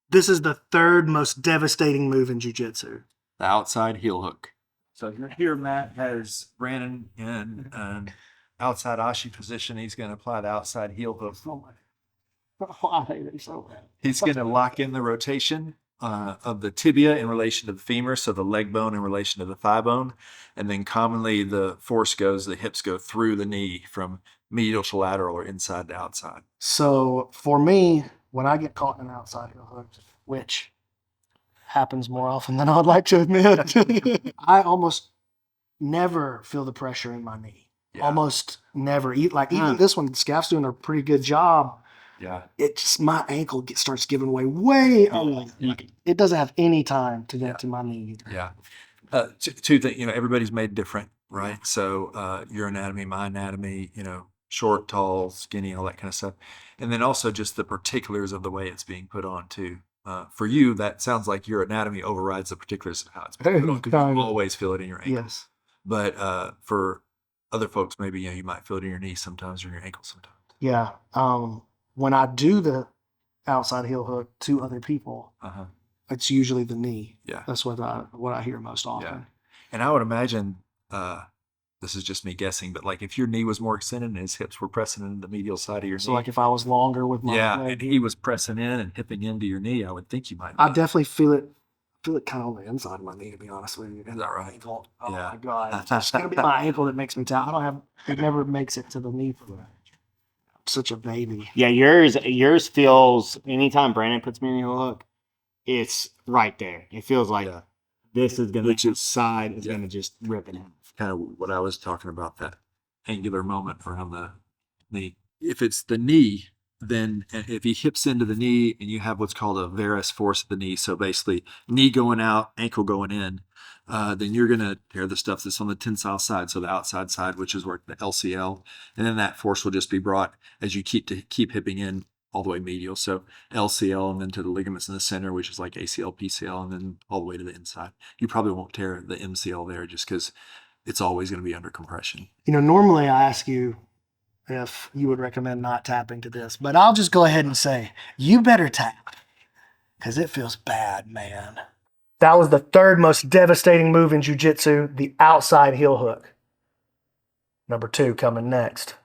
This is the third most devastating move in jiu-jitsu. The outside heel hook. So here Matt has Brandon in an outside ashi position. He's going to apply the outside heel hook. I hate it so bad. He's going to lock in the rotation of the tibia in relation to the femur, so the leg bone in relation to the thigh bone. And then commonly the hips go through the knee from medial to lateral or inside to outside. So for me, when I get caught in an outside heel hook, which happens more often than I'd like to admit, I almost never feel the pressure in my knee. Yeah. Almost never. Even this one, Scaff's doing a pretty good job. Yeah. It just, my ankle starts giving way early. It doesn't have any time to get to my knee either. Yeah. Two things, everybody's made different, right? So your anatomy, my anatomy, short, tall, skinny, all that kind of stuff. And then also just the particulars of the way it's being put on too. For you, that sounds like your anatomy overrides the particulars of how it's being put on, because you always feel it in your ankle. Yes. But for other folks, maybe you might feel it in your knee sometimes or in your ankle sometimes. Yeah. When I do the outside heel hook to other people, it's usually the knee. Yeah. That's what I hear most often. Yeah. And I would imagine, this is just me guessing, but like if your knee was more extended and his hips were pressing into the medial side of your knee. So like if I was longer with my leg, and he was pressing in and hipping into your knee, I would think you might. I definitely feel it kind of on the inside of my knee, to be honest with you. Is that right? Oh my God. It's going to be my ankle that makes me tell. It never makes it to the knee for that. I'm such a baby. Yeah, yours feels, anytime Brandon puts me in a heel hook, it's right there. It feels like this is going to, side is going to just rip it in. Kind of what I was talking about, that angular moment around the knee. If it's the knee, then if he hips into the knee and you have what's called a varus force of the knee, so basically knee going out, ankle going in, then you're going to tear the stuff that's on the tensile side, so the outside side, which is where the LCL, and then that force will just be brought as you keep hipping in all the way medial, so LCL and then to the ligaments in the center, which is like ACL, PCL, and then all the way to the inside. You probably won't tear the MCL there just because it's always going to be under compression. Normally I ask you if you would recommend not tapping to this, but I'll just go ahead and say, you better tap, because it feels bad, man. That was the third most devastating move in jiu-jitsu, the outside heel hook. Number 2 coming next.